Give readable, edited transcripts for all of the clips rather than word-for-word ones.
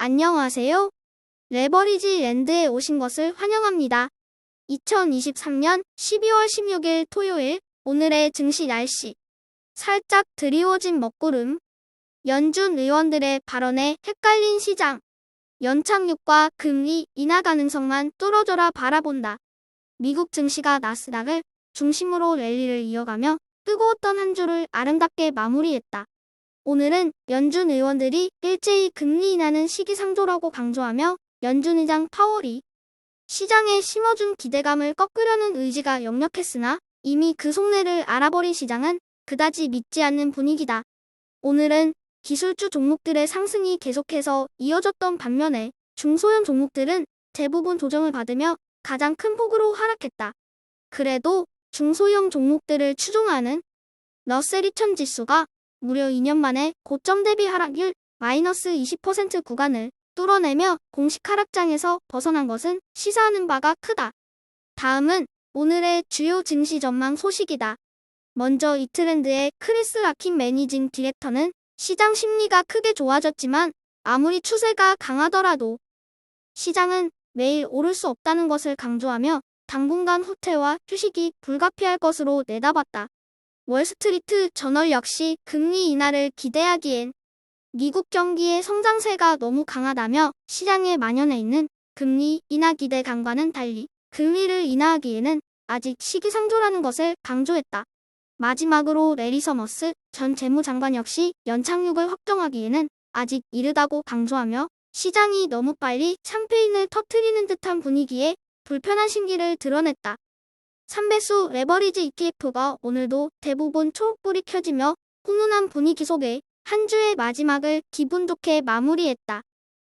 안녕하세요. 레버리지 랜드에 오신 것을 환영합니다. 2023년 12월 16일 토요일, 오늘의 증시 날씨. 살짝 드리워진 먹구름. 연준 의원들의 발언에 헷갈린 시장. 연착륙과 금리 인하 가능성만 뚫어져라 바라본다. 미국 증시가 나스닥을 중심으로 랠리를 이어가며 뜨거웠던 한 주를 아름답게 마무리했다. 오늘은 연준 의원들이 일제히 금리 인하는 시기상조라고 강조하며 연준 의장 파월이 시장에 심어준 기대감을 꺾으려는 의지가 역력했으나 이미 그 속내를 알아버린 시장은 그다지 믿지 않는 분위기다. 오늘은 기술주 종목들의 상승이 계속해서 이어졌던 반면에 중소형 종목들은 대부분 조정을 받으며 가장 큰 폭으로 하락했다. 그래도 중소형 종목들을 추종하는 러셀 2000 지수가 무려 2년 만에 고점 대비 하락률 마이너스 20% 구간을 뚫어내며 공식 하락장에서 벗어난 것은 시사하는 바가 크다. 다음은 오늘의 주요 증시 전망 소식이다. 먼저 이트렌드의 크리스 라킨 매니징 디렉터는 시장 심리가 크게 좋아졌지만 아무리 추세가 강하더라도 시장은 매일 오를 수 없다는 것을 강조하며 당분간 후퇴와 휴식이 불가피할 것으로 내다봤다. 월스트리트 저널 역시 금리 인하를 기대하기엔 미국 경기의 성장세가 너무 강하다며 시장에 만연해 있는 금리 인하 기대감과는 달리 금리를 인하하기에는 아직 시기상조라는 것을 강조했다. 마지막으로 레리 서머스 전 재무장관 역시 연착륙을 확정하기에는 아직 이르다고 강조하며 시장이 너무 빨리 샴페인을 터뜨리는 듯한 분위기에 불편한 심기를 드러냈다. 3배수 레버리지 ETF가 오늘도 대부분 초록불이 켜지며 훈훈한 분위기 속에 한 주의 마지막을 기분 좋게 마무리했다.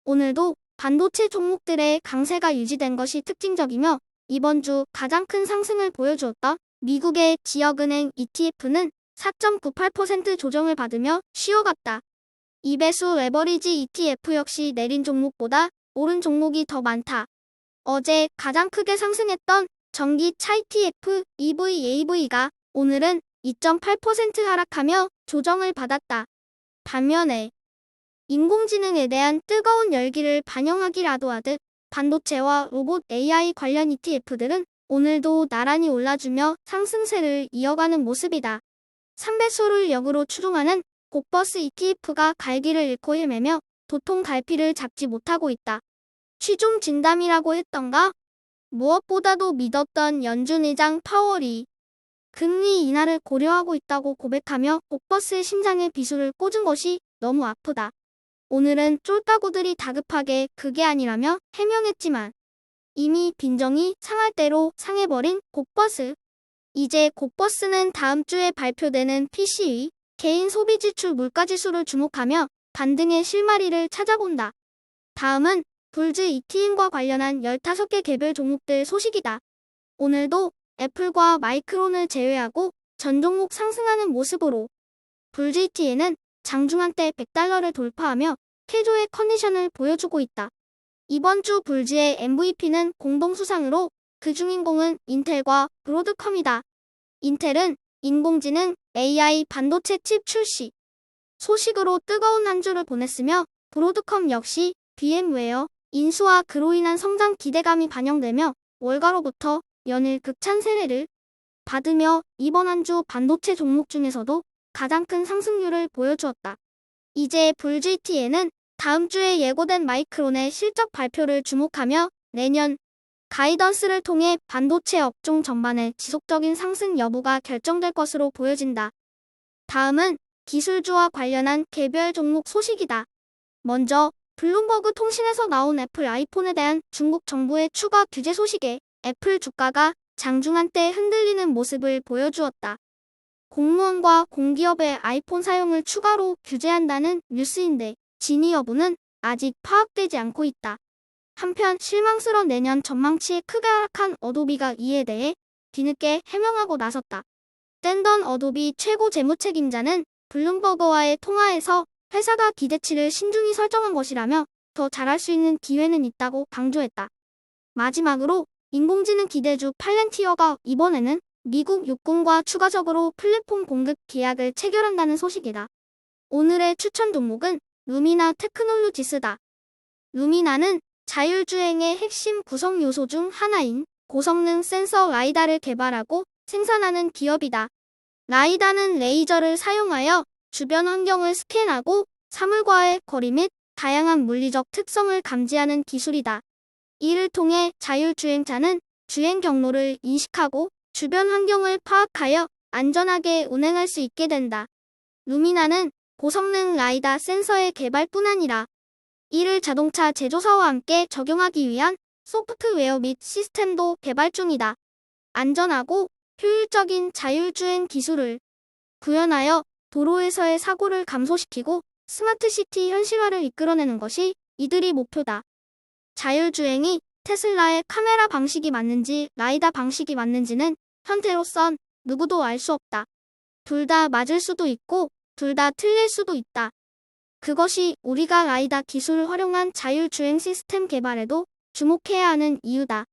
오늘도 반도체 종목들의 강세가 유지된 것이 특징적이며 이번 주 가장 큰 상승을 보여주었다. 미국의 지역은행 ETF는 4.98% 조정을 받으며 쉬어갔다. 2배수 레버리지 ETF 역시 내린 종목보다 오른 종목이 더 많다. 어제 가장 크게 상승했던 전기차 ETF EVAV가 오늘은 2.8% 하락하며 조정을 받았다. 반면에 인공지능에 대한 뜨거운 열기를 반영하기라도 하듯 반도체와 로봇 AI 관련 ETF들은 오늘도 나란히 올라주며 상승세를 이어가는 모습이다. 3배수를 역으로 추종하는 곡버스 ETF가 갈기를 잃고 헤매며 도통 갈피를 잡지 못하고 있다. 취중 진담이라고 했던가? 무엇보다도 믿었던 연준 의장 파월이 금리 인하를 고려하고 있다고 고백하며 곡버스의 심장에 비수를 꽂은 것이 너무 아프다. 오늘은 쫄따구들이 다급하게 그게 아니라며 해명했지만 이미 빈정이 상할 대로 상해버린 곡버스. 이제 곡버스는 다음 주에 발표되는 PCE, 개인 소비지출 물가지수를 주목하며 반등의 실마리를 찾아본다. 다음은 불즈 ETN과 관련한 15개 개별 종목들 소식이다. 오늘도 애플과 마이크론을 제외하고 전 종목 상승하는 모습으로 불즈 ETN은 장중한때 100달러를 돌파하며 쾌조의 컨디션을 보여주고 있다. 이번 주 불즈의 MVP는 공동 수상으로 그 주인공은 인텔과 브로드컴이다. 인텔은 인공지능 AI 반도체 칩 출시 소식으로 뜨거운 한 주를 보냈으며 브로드컴 역시 VM웨어 인수와 그로 인한 성장 기대감이 반영되며 월가로부터 연일 극찬 세례를 받으며 이번 한 주 반도체 종목 중에서도 가장 큰 상승률을 보여주었다. 이제 불즈 ETN은 다음 주에 예고된 마이크론의 실적 발표를 주목하며 내년 가이던스를 통해 반도체 업종 전반의 지속적인 상승 여부가 결정될 것으로 보여진다. 다음은 기술주와 관련한 개별 종목 소식이다. 먼저 블룸버그 통신에서 나온 애플 아이폰에 대한 중국 정부의 추가 규제 소식에 애플 주가가 장중한때 흔들리는 모습을 보여주었다. 공무원과 공기업의 아이폰 사용을 추가로 규제한다는 뉴스인데 진위 여부는 아직 파악되지 않고 있다. 한편 실망스러운 내년 전망치에 크게 하락한 어도비가 이에 대해 뒤늦게 해명하고 나섰다. 샌던 어도비 최고 재무책임자는 블룸버그와의 통화에서 회사가 기대치를 신중히 설정한 것이라며 더 잘할 수 있는 기회는 있다고 강조했다. 마지막으로 인공지능 기대주 팔렌티어가 이번에는 미국 육군과 추가적으로 플랫폼 공급 계약을 체결한다는 소식이다. 오늘의 추천 종목은 루미나 테크놀로지스다. 루미나는 자율주행의 핵심 구성 요소 중 하나인 고성능 센서 라이다를 개발하고 생산하는 기업이다. 라이다는 레이저를 사용하여 주변 환경을 스캔하고 사물과의 거리 및 다양한 물리적 특성을 감지하는 기술이다. 이를 통해 자율주행차는 주행 경로를 인식하고 주변 환경을 파악하여 안전하게 운행할 수 있게 된다. 루미나는 고성능 라이다 센서의 개발뿐 아니라 이를 자동차 제조사와 함께 적용하기 위한 소프트웨어 및 시스템도 개발 중이다. 안전하고 효율적인 자율주행 기술을 구현하여 도로에서의 사고를 감소시키고 스마트시티 현실화를 이끌어내는 것이 이들이 목표다. 자율주행이 테슬라의 카메라 방식이 맞는지 라이다 방식이 맞는지는 현재로선 누구도 알 수 없다. 둘 다 맞을 수도 있고 둘 다 틀릴 수도 있다. 그것이 우리가 라이다 기술을 활용한 자율주행 시스템 개발에도 주목해야 하는 이유다.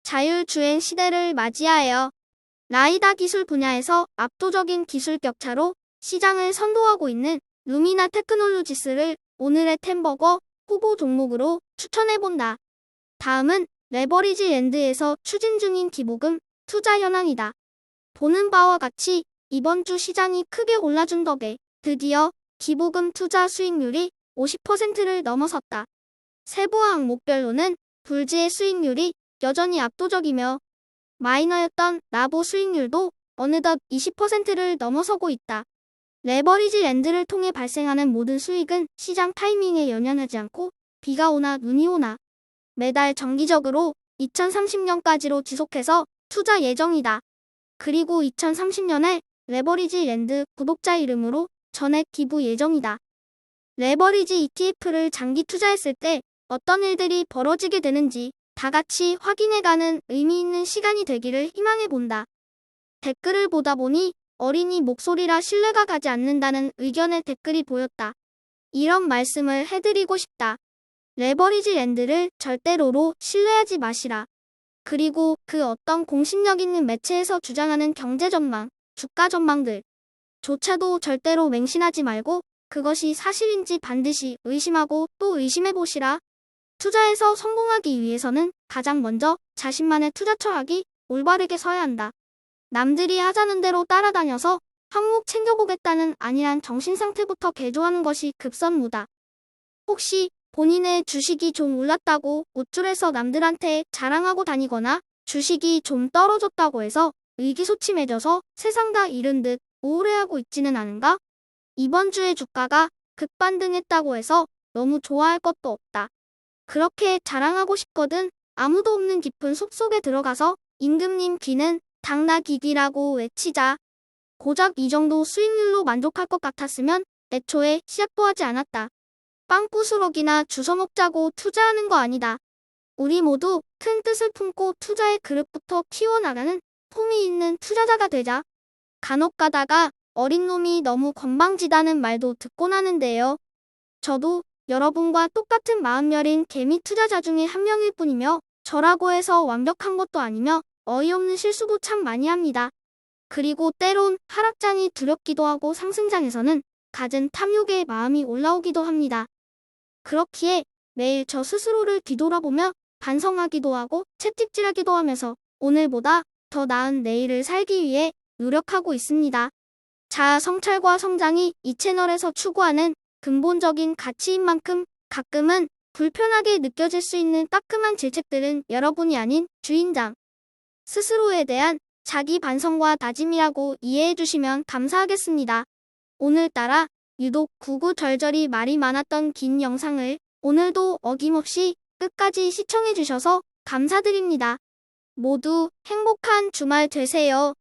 자율주행 시대를 맞이하여 라이다 기술 분야에서 압도적인 기술 격차로 시장을 선도하고 있는 루미나 테크놀로지스를 오늘의 템버거 후보 종목으로 추천해본다. 다음은 레버리지 랜드에서 추진 중인 기부금 투자 현황이다. 보는 바와 같이 이번 주 시장이 크게 올라준 덕에 드디어 기부금 투자 수익률이 50%를 넘어섰다. 세부 항목별로는 불지의 수익률이 여전히 압도적이며 마이너였던 라보 수익률도 어느덧 20%를 넘어서고 있다. 레버리지 랜드를 통해 발생하는 모든 수익은 시장 타이밍에 연연하지 않고 비가 오나 눈이 오나 매달 정기적으로 2030년까지로 지속해서 투자 예정이다. 그리고 2030년에 레버리지 랜드 구독자 이름으로 전액 기부 예정이다. 레버리지 ETF를 장기 투자했을 때 어떤 일들이 벌어지게 되는지 다 같이 확인해가는 의미 있는 시간이 되기를 희망해본다. 댓글을 보다 보니 어린이 목소리라 신뢰가 가지 않는다는 의견의 댓글이 보였다. 이런 말씀을 해드리고 싶다. 레버리지 랜드를 절대로로 신뢰하지 마시라. 그리고 그 어떤 공신력 있는 매체에서 주장하는 경제 전망, 주가 전망들 조차도 절대로 맹신하지 말고 그것이 사실인지 반드시 의심하고 또 의심해보시라. 투자에서 성공하기 위해서는 가장 먼저 자신만의 투자 철학이 올바르게 서야 한다. 남들이 하자는 대로 따라다녀서 항목 챙겨보겠다는 안일한 정신상태부터 개조하는 것이 급선무다. 혹시 본인의 주식이 좀 올랐다고 우쭐해서 남들한테 자랑하고 다니거나 주식이 좀 떨어졌다고 해서 의기소침해져서 세상 다 잃은 듯 우울해하고 있지는 않은가? 이번 주에 주가가 급반등했다고 해서 너무 좋아할 것도 없다. 그렇게 자랑하고 싶거든 아무도 없는 깊은 숲속에 들어가서 임금님 귀는 당나귀귀라고 외치자. 고작 이 정도 수익률로 만족할 것 같았으면 애초에 시작도 하지 않았다. 빵꾸수럭이나 주워먹자고 투자하는 거 아니다. 우리 모두 큰 뜻을 품고 투자의 그릇부터 키워나가는 품이 있는 투자자가 되자. 간혹 가다가 어린 놈이 너무 건방지다는 말도 듣곤 하는데요. 저도 여러분과 똑같은 마음 여린 개미 투자자 중에 한 명일 뿐이며 저라고 해서 완벽한 것도 아니며 어이없는 실수도 참 많이 합니다. 그리고 때론 하락장이 두렵기도 하고 상승장에서는 갖은 탐욕의 마음이 올라오기도 합니다. 그렇기에 매일 저 스스로를 뒤돌아보며 반성하기도 하고 채찍질하기도 하면서 오늘보다 더 나은 내일을 살기 위해 노력하고 있습니다. 자아 성찰과 성장이 이 채널에서 추구하는 근본적인 가치인 만큼 가끔은 불편하게 느껴질 수 있는 따끔한 질책들은 여러분이 아닌 주인장 스스로에 대한 자기 반성과 다짐이라고 이해해 주시면 감사하겠습니다. 오늘따라 유독 구구절절히 말이 많았던 긴 영상을 오늘도 어김없이 끝까지 시청해 주셔서 감사드립니다. 모두 행복한 주말 되세요.